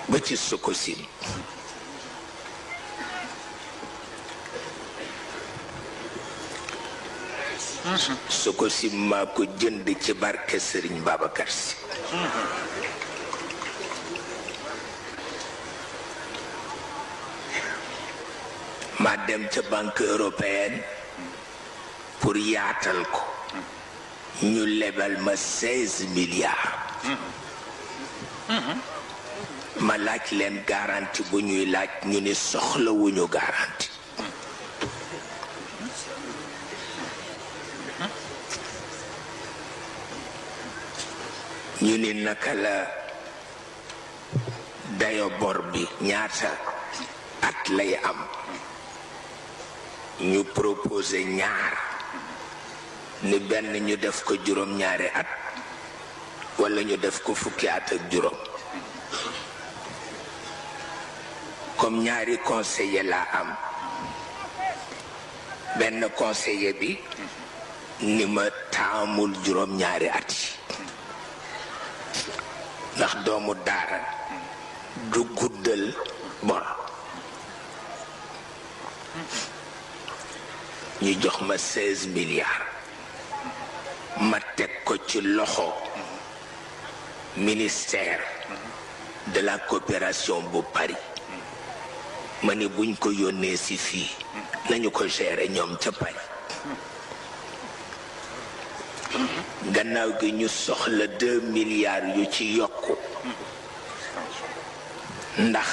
ba ci Sococim Sococim maa ko jënd ci barke Serigne Babacar Sy ma dem ca banque européenne pour yaatal ko ñu lebal ma 16 milliards ma laaj leen garantie bu ñuy laaj ñu ni soxlawuñu garantie ñu ni naka la dayo bor bi ñaata at lay am ñu proposé ñaar ni benn ñu def ko juróom-ñaari at walla ñu def ko fukki at ak juróom comme ñaari conseiller laa am benn conseiller bi ni ma taamul juróom-ñaari at yi ndax doomu daara du guddal bor ñu jox ma 16 milliards ma teg ko ci loxo ministère de la coopération bu Paris ma ni buñ ko yónnee si fii nañu ko gérer ñoom ca Paris gannaaw gi ñu soxla 2 milliards yu ci yokku ndax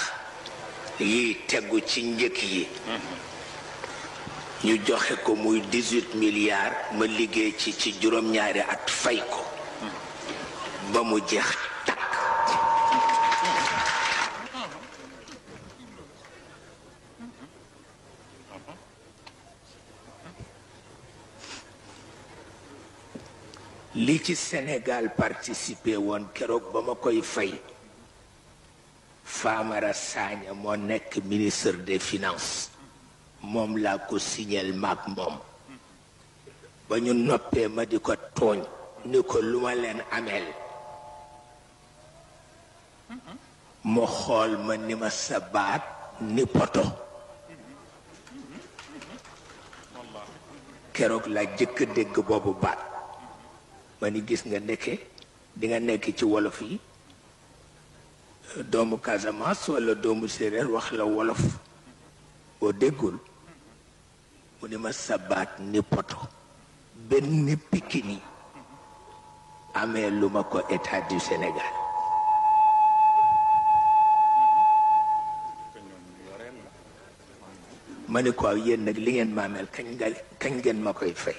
yiy tegu ci njëkk yi ñu joxe ko muy 18 milliards ma liggéey ci juróom-ñaari at fay ko ba mu jeex takk li ci Sénégal participé woon keroog ba ma koy fay Famara Sagna moo nekk ministre des finances moom laa ko signal maag moom ba ñu noppee ma di ko tooñ ni ko lu ma leen ameel mu xool ma ni ma sa baat ni poto keroog laa jëkk dégg boobu baat ma ni gis nga ndekke di nga nekk ci wolof yi doomu Casamance walla doomu séeréer wax la wolof boo déggul mu ni ma sabaat ni poto benn Pikini amee lu ma ko état du Sénégal ma ni ko yéen nag li ngeen ma ameel kañ ngeen ma koy fay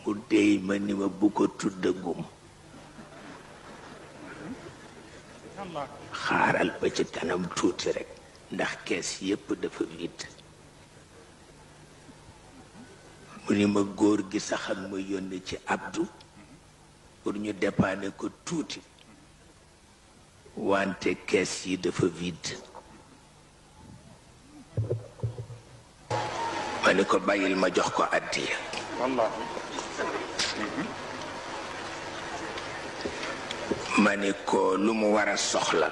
mu déy ma ni ma bu ko tuddagum xaaral ba ci kanam tuuti rekk ndax kees yépp dafa vide mu ni ma góor gi sax ak ma yónni ci Abdou pour ñu dépanner ko tuuti wante kees yi dafa vide ma ni ko bàyyil ma jox ko addiya ma ni ko lu mu war a soxla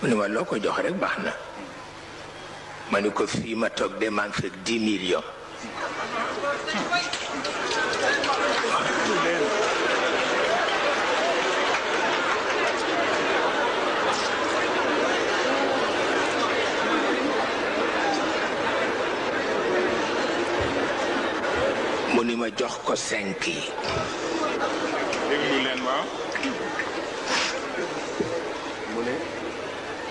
mu ni ma loo ko jox rek baax na ma ni ko fii ma toog de maa ngi fekk 10 millions mu ni ma jox ko 5 yi déglu leen waaw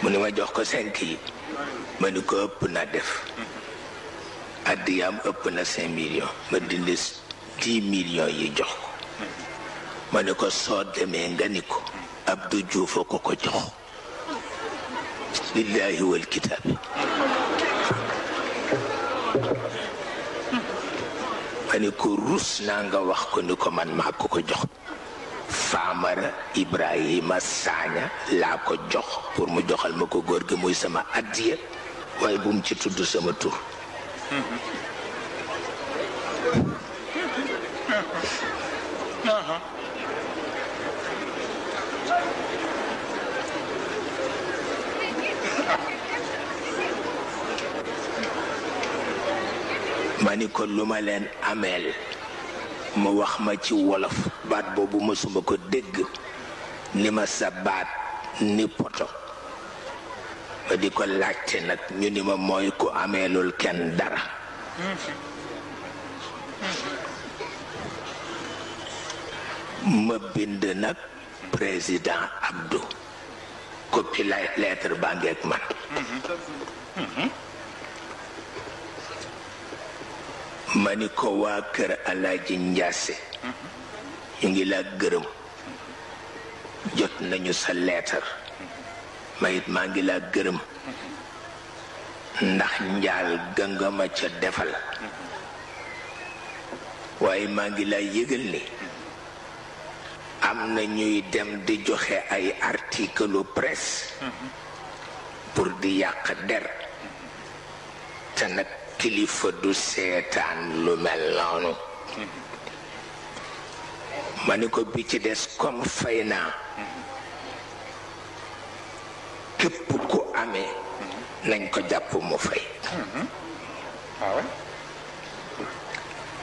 mu ni ma jox ko 5 yi ma ni ko ëpp na def addiyaam ëpp na 5 millions ma dindi 10 millions yi jox ko ma ni ko soo demee nga ni ko Abdou Diouf ko ko jox billaahi wal kitaab ma ni ko rus naa nga wax ko ni ko man maa ko ko jox Famara Ibrahima Sagna laa ko jox pour mu joxal ma ko góor gi muy sama addiya waaye bu mu ci tudd sama tur ma ni ko lu ma leen ameel mu wax ma ci wolof baat boobu mësuma ko dégg ni ma sa baat ni poto ma di ko laajte nag ñu ni ma mooy ku ameelul kenn dara ma bind nag président Abdou copie lettre baa ngeeg man ma ni ko waa kër Alaaji Njaase ñu ngi la gërëm jot nañu sa leetar ma it maa ngi la gërëm ndax njaal ga nga ma ca defal waaye maa ngi la yëgal ni am na ñuy dem di joxe ay article presse pour di yàq der te nag kilifa du seetaan lu mel noonu ma ni ko bi ci des comme fay naa képp ku amee nañ ko jàpp mu fay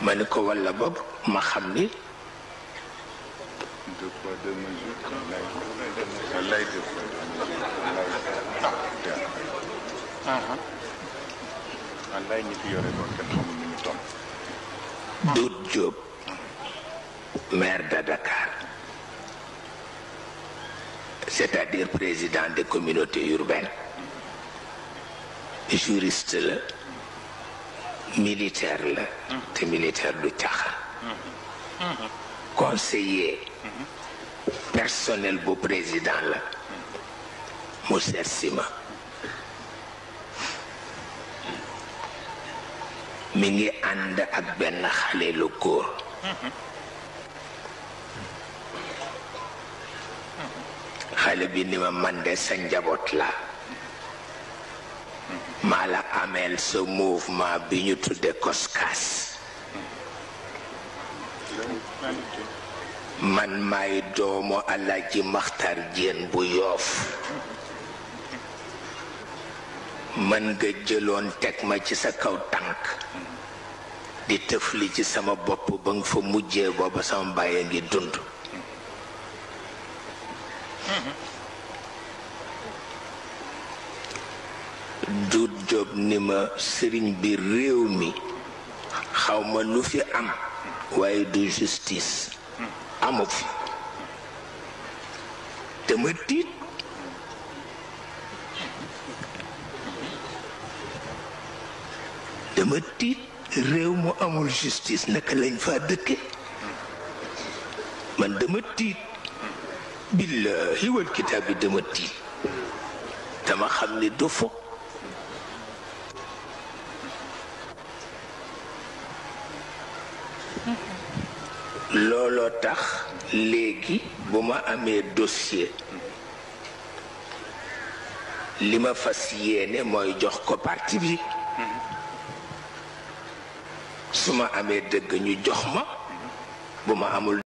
ma ni ko walla boobu ma xam ni Doudou Diop maire de Dakar c'est-à-dire président des communautés urbaines juriste la militaire la te militaire du caaxaan conseiller personnel bu président la mu seet si ma mi ngi ànd ak benn xale lu góor xale bi ni ma man de sa njaboot la maa la ameel sa mouvement bi ñu tudde Koskas man maay doomu Alaaji Maxtar Jéen bu Yoof man nga jëloon teg ma ci sa kaw tànk di tëfli ci sama bopp ba nga fa mujjee booba sama bàyyi ngi dund Doudou Diop ni ma sëriñ bi réew mi xawma lu fi am waaye du justice amu fi te ma tiit dama tiit réew mu amul justice naka lañ fa dëkke man dama tiit billahi wal kitaab bi dama tiit dama xam ni du fo looloo tax léegi bu ma amee dossier li ma fas yéene mooy jox ko parti bi su ma amee dëgg ñu jox ma bu ma amul